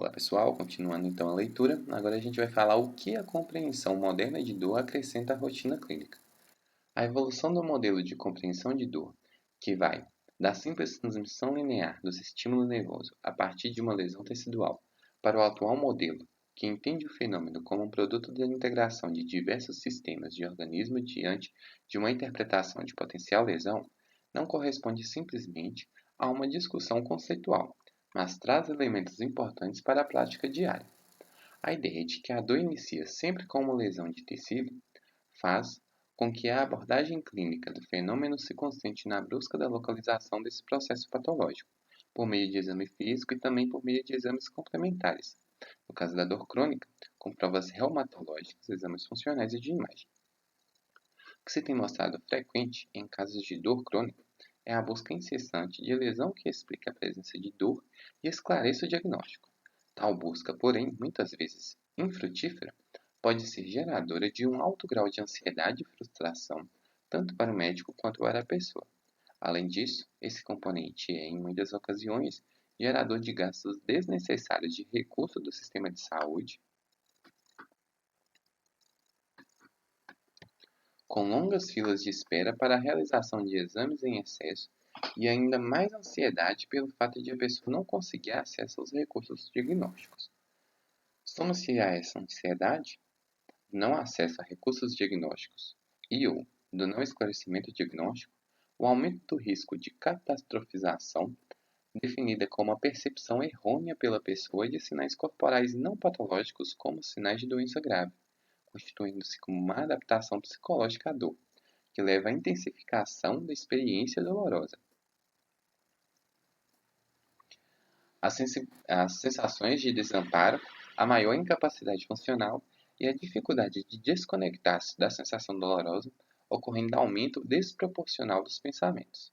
Olá pessoal, continuando então a leitura, agora a gente vai falar o que a compreensão moderna de dor acrescenta à rotina clínica. A evolução do modelo de compreensão de dor, que vai da simples transmissão linear dos estímulos nervosos a partir de uma lesão tecidual, para o atual modelo, que entende o fenômeno como um produto da integração de diversos sistemas de organismo diante de uma interpretação de potencial lesão, não corresponde simplesmente a uma discussão conceitual, mas traz elementos importantes para a prática diária. A ideia de que a dor inicia sempre com uma lesão de tecido faz com que a abordagem clínica do fenômeno se concentre na busca da localização desse processo patológico, por meio de exame físico e também por meio de exames complementares. No caso da dor crônica, com provas reumatológicas, exames funcionais e de imagem. O que se tem mostrado frequente em casos de dor crônica é a busca incessante de lesão que explique a presença de dor e esclareça o diagnóstico. Tal busca, porém, muitas vezes infrutífera, pode ser geradora de um alto grau de ansiedade e frustração, tanto para o médico quanto para a pessoa. Além disso, esse componente é, em muitas ocasiões, gerador de gastos desnecessários de recursos do sistema de saúde, com longas filas de espera para a realização de exames em excesso e ainda mais ansiedade pelo fato de a pessoa não conseguir acesso aos recursos diagnósticos. Soma-se a essa ansiedade, não acesso a recursos diagnósticos e ou do não esclarecimento diagnóstico, o aumento do risco de catastrofização, definida como a percepção errônea pela pessoa de sinais corporais não patológicos como sinais de doença grave, constituindo-se como uma adaptação psicológica à dor, que leva à intensificação da experiência dolorosa. As sensações de desamparo, a maior incapacidade funcional e a dificuldade de desconectar-se da sensação dolorosa, ocorrendo aumento desproporcional dos pensamentos.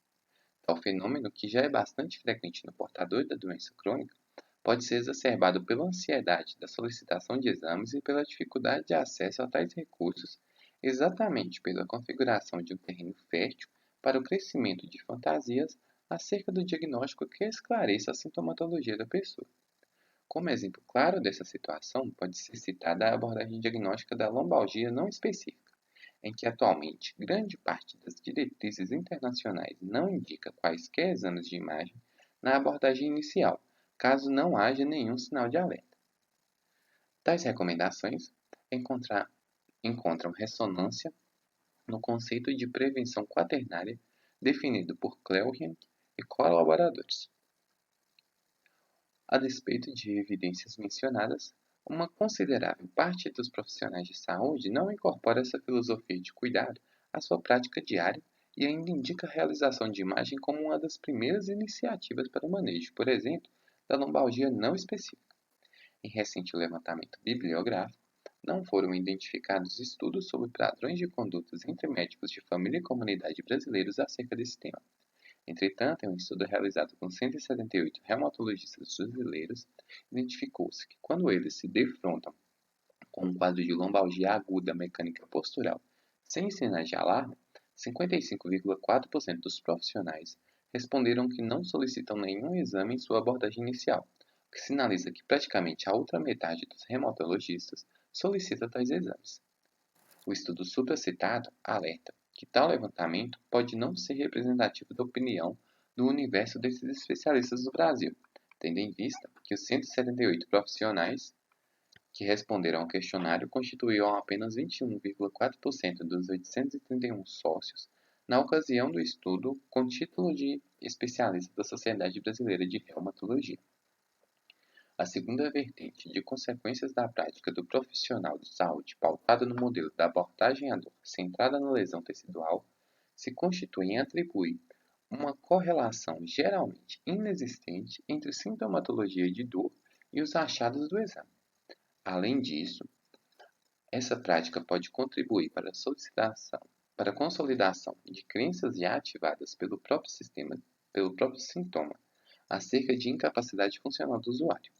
Tal fenômeno, que já é bastante frequente no portador da doença crônica, pode ser exacerbado pela ansiedade da solicitação de exames e pela dificuldade de acesso a tais recursos, exatamente pela configuração de um terreno fértil para o crescimento de fantasias acerca do diagnóstico que esclareça a sintomatologia da pessoa. Como exemplo claro dessa situação, pode ser citada a abordagem diagnóstica da lombalgia não específica, em que atualmente grande parte das diretrizes internacionais não indica quaisquer exames de imagem na abordagem inicial, caso não haja nenhum sinal de alerta. Tais recomendações encontram ressonância no conceito de prevenção quaternária definido por Clelhian e colaboradores. A despeito de evidências mencionadas, uma considerável parte dos profissionais de saúde não incorpora essa filosofia de cuidado à sua prática diária e ainda indica a realização de imagem como uma das primeiras iniciativas para o manejo, por exemplo, da lombalgia não específica. Em recente levantamento bibliográfico, não foram identificados estudos sobre padrões de condutas entre médicos de família e comunidade brasileiros acerca desse tema. Entretanto, em um estudo realizado com 178 reumatologistas brasileiros, identificou-se que quando eles se defrontam com um quadro de lombalgia aguda mecânica postural sem sinais de alarme, 55,4% dos profissionais responderam que não solicitam nenhum exame em sua abordagem inicial, o que sinaliza que praticamente a outra metade dos reumatologistas solicita tais exames. O estudo supracitado alerta que tal levantamento pode não ser representativo da opinião do universo desses especialistas do Brasil, tendo em vista que os 178 profissionais que responderam ao questionário constituíam apenas 21,4% dos 831 sócios na ocasião do estudo com título de especialista da Sociedade Brasileira de Reumatologia. A segunda vertente de consequências da prática do profissional de saúde pautada no modelo da abordagem à dor centrada na lesão tecidual se constitui em atribuir uma correlação geralmente inexistente entre sintomatologia de dor e os achados do exame. Além disso, essa prática pode contribuir para a consolidação de crenças já ativadas pelo próprio sintoma, acerca de incapacidade funcional do usuário.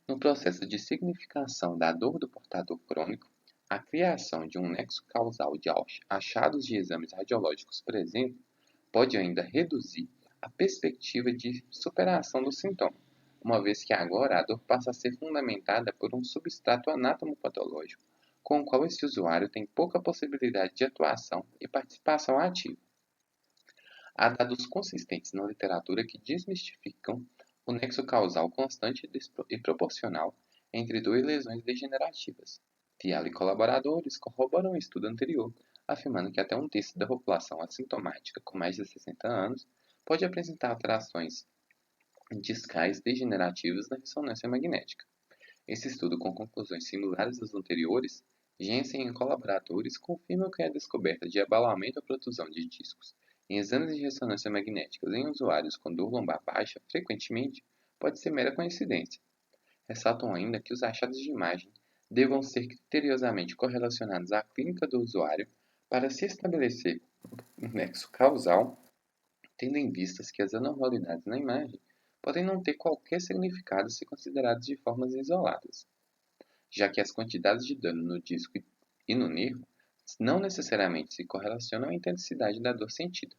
No processo de significação da dor do portador crônico, a criação de um nexo causal de achados de exames radiológicos, por exemplo, pode ainda reduzir a perspectiva de superação do sintoma, uma vez que agora a dor passa a ser fundamentada por um substrato anatomopatológico, com o qual esse usuário tem pouca possibilidade de atuação e participação ativa. Há dados consistentes na literatura que desmistificam o nexo causal constante e proporcional entre duas lesões degenerativas. Fiala e colaboradores corroboram um estudo anterior, afirmando que até um terço da população assintomática com mais de 60 anos pode apresentar alterações discais degenerativas na ressonância magnética. Esse estudo, com conclusões similares às anteriores, Jensen e colaboradores confirmam que a descoberta de abalamento ou protusão de discos em exames de ressonância magnética em usuários com dor lombar baixa frequentemente pode ser mera coincidência. Ressaltam ainda que os achados de imagem devam ser criteriosamente correlacionados à clínica do usuário para se estabelecer um nexo causal, tendo em vistas que as anormalidades na imagem podem não ter qualquer significado se consideradas de formas isoladas, já que as quantidades de dano no disco e no nervo não necessariamente se correlacionam à intensidade da dor sentida.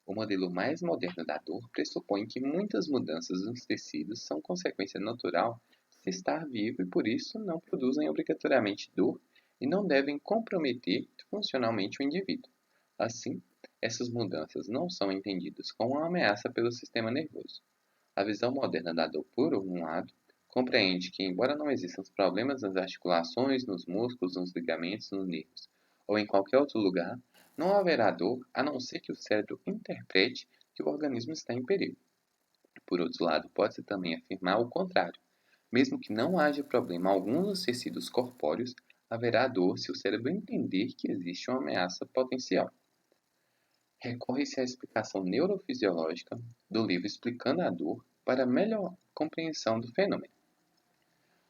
O modelo mais moderno da dor pressupõe que muitas mudanças nos tecidos são consequência natural de se estar vivo e por isso não produzem obrigatoriamente dor e não devem comprometer funcionalmente o indivíduo. Assim, essas mudanças não são entendidas como uma ameaça pelo sistema nervoso. A visão moderna da dor, por um lado, compreende que, embora não existam problemas nas articulações, nos músculos, nos ligamentos, nos nervos ou em qualquer outro lugar, não haverá dor a não ser que o cérebro interprete que o organismo está em perigo. Por outro lado, pode-se também afirmar o contrário. Mesmo que não haja problema algum nos tecidos corpóreos, haverá dor se o cérebro entender que existe uma ameaça potencial. Recorre-se à explicação neurofisiológica do livro Explicando a Dor para melhor compreensão do fenômeno.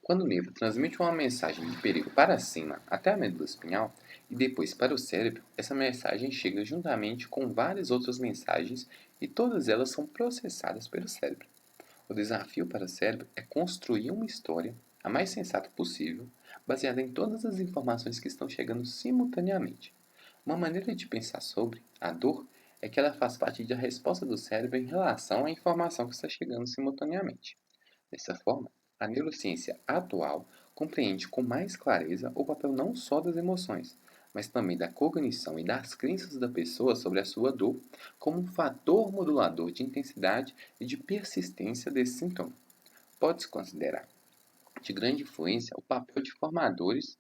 Quando o nervo transmite uma mensagem de perigo para cima até a medula espinhal e depois para o cérebro, essa mensagem chega juntamente com várias outras mensagens e todas elas são processadas pelo cérebro. O desafio para o cérebro é construir uma história a mais sensata possível, baseada em todas as informações que estão chegando simultaneamente. Uma maneira de pensar sobre a dor é que ela faz parte da resposta do cérebro em relação à informação que está chegando simultaneamente. Dessa forma, a neurociência atual compreende com mais clareza o papel não só das emoções, mas também da cognição e das crenças da pessoa sobre a sua dor como um fator modulador de intensidade e de persistência desse sintoma. Pode-se considerar de grande influência o papel de formadores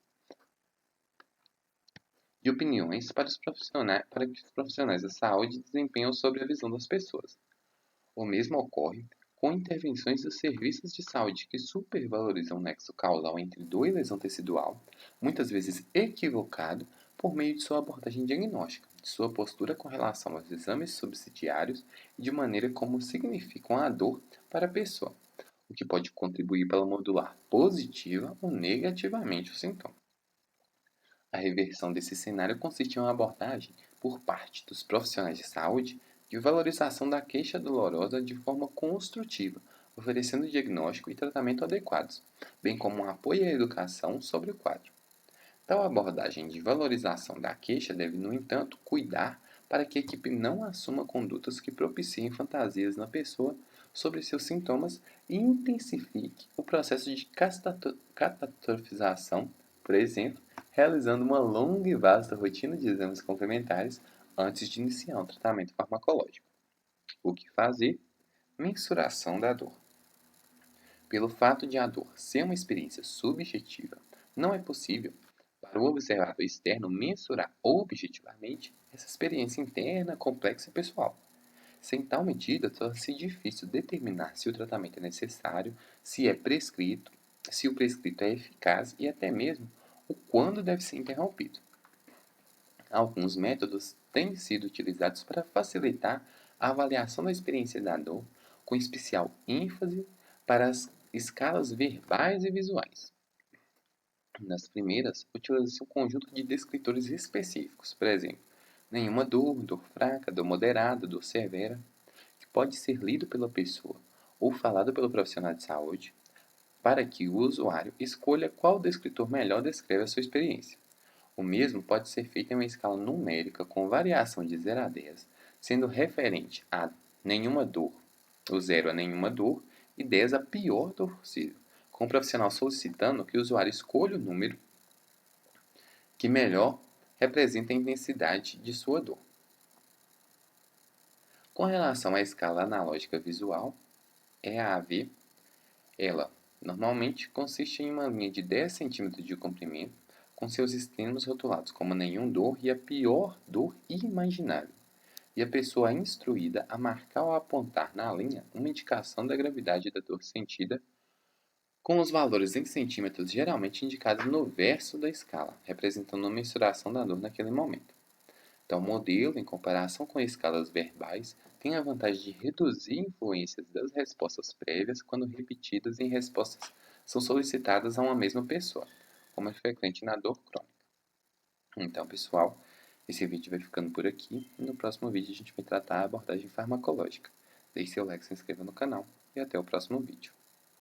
de opiniões para que os profissionais da saúde desempenham sobre a visão das pessoas. O mesmo ocorre com intervenções dos serviços de saúde que supervalorizam o nexo causal entre dor e lesão tecidual, muitas vezes equivocado por meio de sua abordagem diagnóstica, de sua postura com relação aos exames subsidiários e de maneira como significam a dor para a pessoa, o que pode contribuir para modular positiva ou negativamente o sintoma. A reversão desse cenário consiste em uma abordagem, por parte dos profissionais de saúde, de valorização da queixa dolorosa de forma construtiva, oferecendo diagnóstico e tratamento adequados, bem como um apoio à educação sobre o quadro. Tal abordagem de valorização da queixa deve, no entanto, cuidar para que a equipe não assuma condutas que propiciem fantasias na pessoa sobre seus sintomas e intensifique o processo de catastrofização, por exemplo, realizando uma longa e vasta rotina de exames complementares antes de iniciar um tratamento farmacológico. O que fazer? Mensuração da dor. Pelo fato de a dor ser uma experiência subjetiva, não é possível, para o observador externo, mensurar objetivamente essa experiência interna, complexa e pessoal. Sem tal medida, torna-se difícil determinar se o tratamento é necessário, se é prescrito, se o prescrito é eficaz e até mesmo o quando deve ser interrompido. Alguns métodos têm sido utilizados para facilitar a avaliação da experiência da dor, com especial ênfase para as escalas verbais e visuais. Nas primeiras, utiliza-se um conjunto de descritores específicos, por exemplo, nenhuma dor, dor fraca, dor moderada, dor severa, que pode ser lido pela pessoa ou falado pelo profissional de saúde, para que o usuário escolha qual descritor melhor descreve a sua experiência. O mesmo pode ser feito em uma escala numérica com variação de 0 a 10, sendo referente a nenhuma dor, o 0 a nenhuma dor, e 10 a pior dor possível, com o profissional solicitando que o usuário escolha o número que melhor representa a intensidade de sua dor. Com relação à escala analógica visual, EAV, ela normalmente consiste em uma linha de 10 centímetros de comprimento, com seus extremos rotulados como nenhum dor e a pior dor imaginável, e a pessoa é instruída a marcar ou apontar na linha uma indicação da gravidade da dor sentida, com os valores em centímetros geralmente indicados no verso da escala, representando a mensuração da dor naquele momento. Então, o modelo, em comparação com escalas verbais, tem a vantagem de reduzir influências das respostas prévias quando repetidas em respostas são solicitadas a uma mesma pessoa, como é frequente na dor crônica. Então, pessoal, esse vídeo vai ficando por aqui e no próximo vídeo a gente vai tratar a abordagem farmacológica. Deixe seu like, se inscreva no canal e até o próximo vídeo.